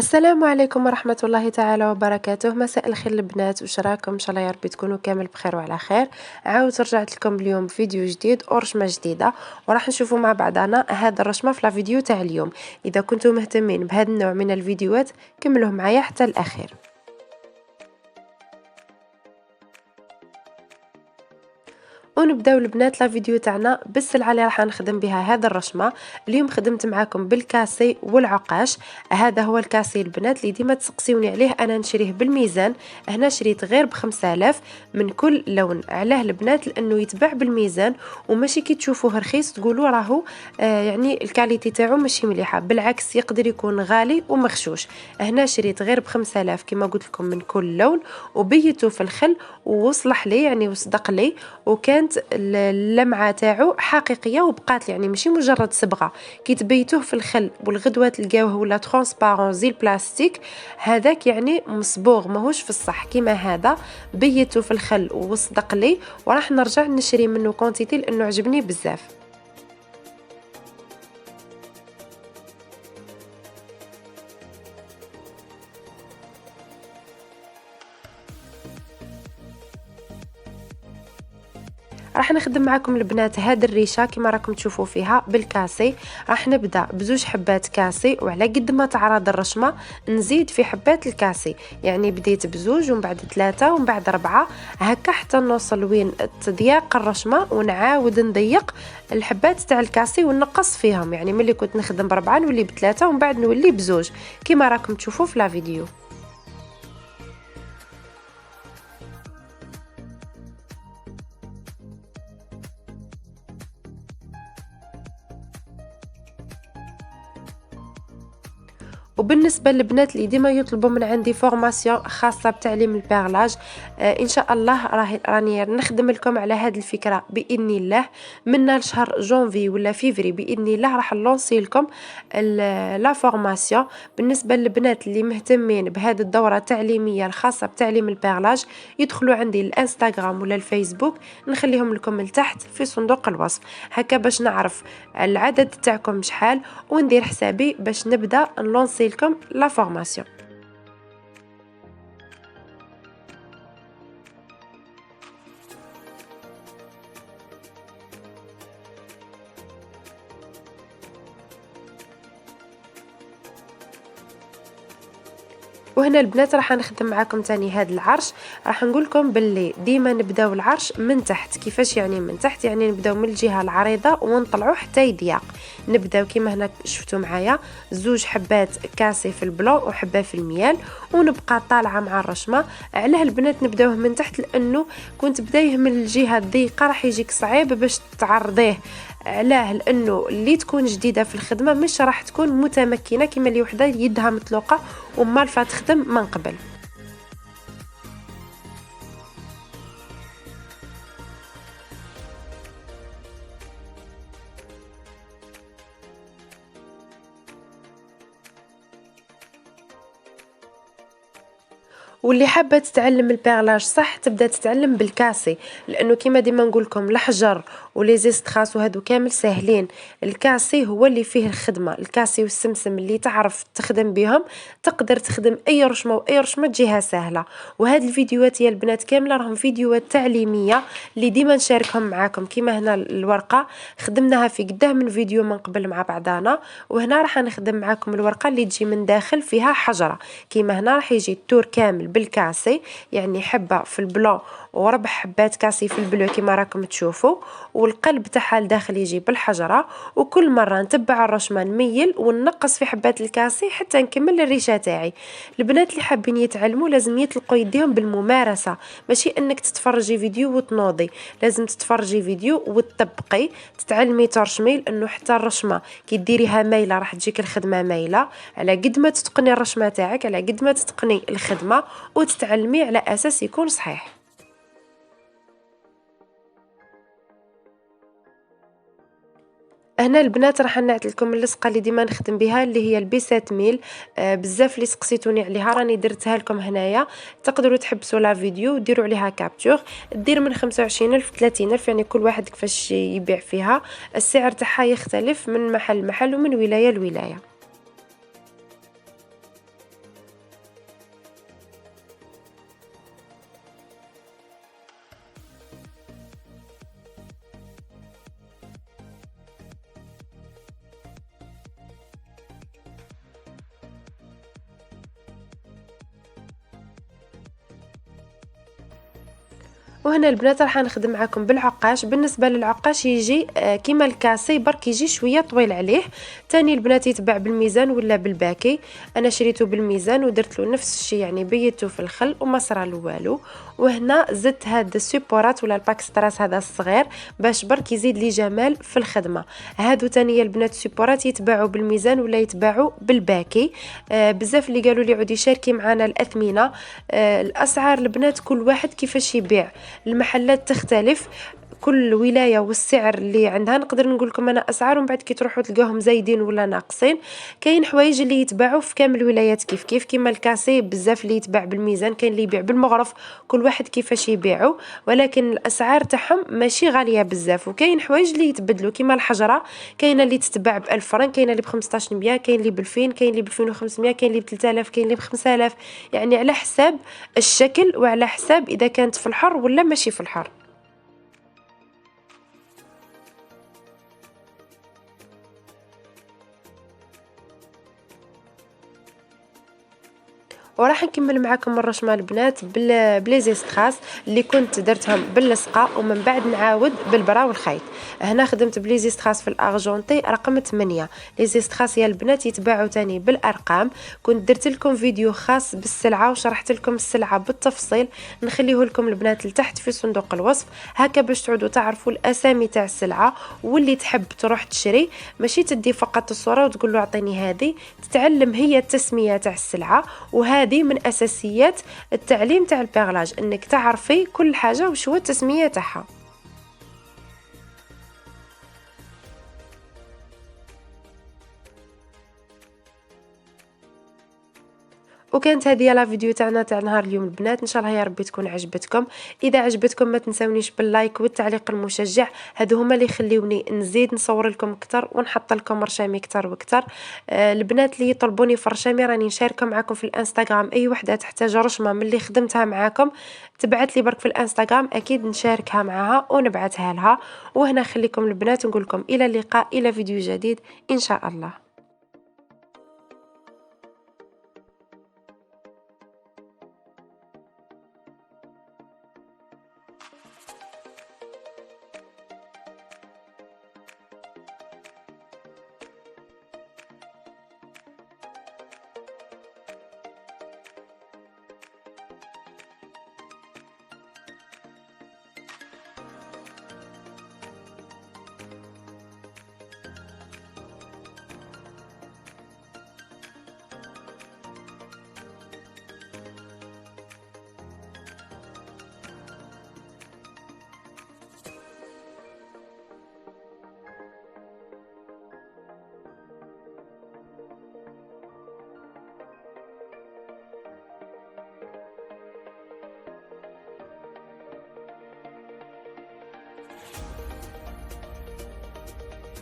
السلام عليكم ورحمة الله تعالى وبركاته. مساء الخير البنات، واش راكم؟ ان شاء الله يا ربي تكونوا كامل بخير وعلى خير. رجعت لكم اليوم فيديو جديد ورشمة جديدة، وراح نشوفوا مع بعضنا هذا الرشمة في الفيديو تاع اليوم. اذا كنتم مهتمين بهذا النوع من الفيديوهات كملوه معايا حتى الاخير. ونبداو البنات لا فيديو تاعنا بالسلعه اللي راح نخدم بها هذا الرشمه. اليوم خدمت معاكم بالكاسي والعقاش. هذا هو الكاسي البنات اللي ديما تسقسيوني عليه، انا نشريه بالميزان. هنا شريت غير ب5000 من كل لون. علاه البنات؟ لانه يتباع بالميزان وماشي كي تشوفوه رخيص تقولوا راهو يعني الكاليتي تاعو ماشي مليحه، بالعكس يقدر يكون غالي ومغشوش. هنا شريت غير ب5000 كما قلت لكم من كل لون، وبيته في الخل ووصلح لي يعني وصدق لي، وكانت اللمعه تاعو حقيقيه وبقات يعني ماشي مجرد صبغه. كي تبيتوه في الخل والغدوه تلقاوه ولا ترونسبارون زي البلاستيك، هذاك يعني مصبوغ ماهوش في الصح. كيما هذا بيته في الخل وصدق لي، وراح نرجع نشري منه كونتيتي لانه عجبني بزاف. راح نخدم معكم البنات هاد الريشه كما راكم تشوفوا فيها بالكاسي. راح نبدا بزوج حبات كاسي، وعلى قد ما تعرض الرشمه نزيد في حبات الكاسي. يعني بديت بزوج ومن بعد 3 ومن بعد 4 هكا حتى نوصل وين تضييق الرشمه، ونعاود نضيق الحبات تاع الكاسي ونقص فيهم. يعني ملي كنت نخدم ب4 نولي ب3 ومن بعد نولي بزوج كما راكم تشوفوا في لا فيديو. وبالنسبه للبنات اللي ديما يطلبوا من عندي فورماسيون خاصه بتعليم البيرلاج، ان شاء الله راني نخدم لكم على هذه الفكره باذن الله. من الشهر جونفي ولا فيفري باذن الله راح نلونسي لكم لا فورماسيون. بالنسبه للبنات اللي مهتمين بهذه الدوره التعليميه الخاصه بتعليم البيرلاج يدخلوا عندي الانستغرام ولا الفيسبوك، نخليهم لكم لتحت في صندوق الوصف هكا باش نعرف العدد تاعكم شحال وندير حسابي باش نبدا نلونسي لكم لا فورماسيون. وهنا البنات راح نخدم معاكم تاني هذا العرش. راح نقول لكم باللي ديما نبداو العرش من تحت. كيفاش يعني من تحت؟ يعني نبداو من الجهه العريضه ونطلعوا حتى يضيق. نبداو كيما هنا شفتوا معايا زوج حبات كاسي في البلون وحبه في الميال، ونبقى طالعه مع الرشمه. علاه البنات نبداوه من تحت؟ لانه كنت بدايه من الجهه الضيقه راح يجيك صعيب باش تعرضيه. علاه؟ لانه اللي تكون جديده في الخدمه مش راح تكون متمكنه كما اللي وحده يدها مطلوقه وما تخدم من قبل. واللي حابه تتعلم البيرلاج صح تبدا تتعلم بالكاسي، لانه كيما ديما نقول لكم الحجر ولي زيستخاس وهادو كامل ساهلين. الكاسي هو اللي فيه الخدمه. الكاسي والسمسم اللي تعرف تخدم بهم تقدر تخدم اي رشمه واي رشمه تجيها سهله. وهاد الفيديوهات يا البنات كامله راهم فيديوهات تعليميه اللي ديما نشاركهم معاكم. كيما هنا الورقه خدمناها في قداه من فيديو من قبل مع بعضانا، وهنا راح نخدم معاكم الورقه اللي تجي من داخل فيها حجره. كيما هنا راح يجي التور كامل بالكاسي، يعني حبه في البلون وربع حبات كاسي في البلو كما راكم تشوفوا، والقلب تاعها الداخل يجي بالحجره. وكل مره نتبع الرشمه نميل وننقص في حبات الكاسي حتى نكمل الريشه تاعي. البنات اللي حابين يتعلموا لازم يطلقوا يديهم بالممارسه، ماشي انك تتفرجي فيديو وتنوضي. لازم تتفرجي فيديو وتطبقي تتعلمي ترشمي، لانه حتى الرشمه كي ديريها مايله راح تجيك الخدمه مايله. على قد ما تتقني الرشمه تاعك على قد ما تتقني الخدمه وتتعلمي على اساس يكون صحيح. هنا البنات راح نعطي لكم اللصقه اللي ديما نخدم بها اللي هي البيسات ميل. بزاف اللي سقسيتوني عليها راني درتها لكم هنايا. تقدروا تحبسوا لا فيديو وديروا عليها كابتور. دير من 25,000 30,000، يعني كل واحد كيفاش يبيع فيها. السعر تاعها يختلف من محل لمحل ومن ولايه لولايه. وهنا البنات راح نخدم معاكم بالعقاش. بالنسبه للعقاش يجي كيما الكاسي برك يجي شويه طويل عليه. تاني البنات يتباع بالميزان ولا بالباكي. انا شريته بالميزان ودرت له نفس الشيء، يعني بيته في الخل وما صرا له والو. وهنا زدت هاد السيبورات ولا الباكستراس هذا الصغير باش برك يزيد لي جمال في الخدمه. هادو تانية البنات السيبورات يتباعوا بالميزان ولا يتباعوا بالباكي. بزاف اللي قالوا لي عودي شاركي معنا الاثمنه. الاسعار البنات كل واحد كيفاش يبيع، المحلات تختلف، كل ولايه والسعر اللي عندها. نقدر نقول لكم انا اسعار ومن بعد كي تروحوا تلقاهم زايدين ولا ناقصين. كاين حوايج اللي يتباعوا في كامل الولايات كيف كيف، كيما الكاسي بزاف اللي يتباع بالميزان، كاين اللي يبيع بالمغرف، كل واحد كيفاش يبيعوا، ولكن الاسعار تاعهم ماشي غاليه بزاف. وكاين حوايج اللي يتبدلوا كيما الحجره، كاينه اللي تتباع ب 1000 فرنك، كاينه اللي ب 1500، كاين اللي ب 2000، كاين اللي ب 2500، كاين اللي ب 3000، كاين اللي ب 5000. يعني على حساب الشكل وعلى حساب اذا كانت في الحر ولا ماشي في الحر. وراح نكمل معكم الرشمه البنات بليزيستراس اللي كنت درتهم باللصقه ومن بعد نعاود بالبرا والخيط. هنا خدمت بليزيستراس في الارجونتي رقم 8. ليزيستراس يا البنات يتباعوا تاني بالارقام. كنت درت لكم فيديو خاص بالسلعه وشرحت لكم السلعه بالتفصيل، نخليه لكم البنات لتحت في صندوق الوصف، هكا باش تعودوا تعرفوا الاسامي تاع السلعه. واللي تحب تروح تشري ماشي تدي فقط الصوره وتقول له اعطيني هذه، تتعلم هي التسميه تاع السلعه. وهذه من اساسيات التعليم تاع البيغلاج، انك تعرفي كل حاجه وش هو التسميه تاعها. وكانت هذه لا فيديو تاعنا تاع نهار اليوم البنات، ان شاء الله يا ربي تكون عجبتكم. اذا عجبتكم ما تنسونيش باللايك والتعليق المشجع، هادو هما اللي يخليوني نزيد نصور لكم اكثر ونحط لكم رشامي اكثر واكثر. البنات اللي يطلبوني في الرشامي راني نشاركها معكم في الانستغرام، اي وحده تحتاج رشمه من اللي خدمتها معاكم تبعت لي برك في الانستغرام، اكيد نشاركها معها ونبعثها لها. وهنا خليكم البنات نقول لكم الى اللقاء، الى فيديو جديد ان شاء الله.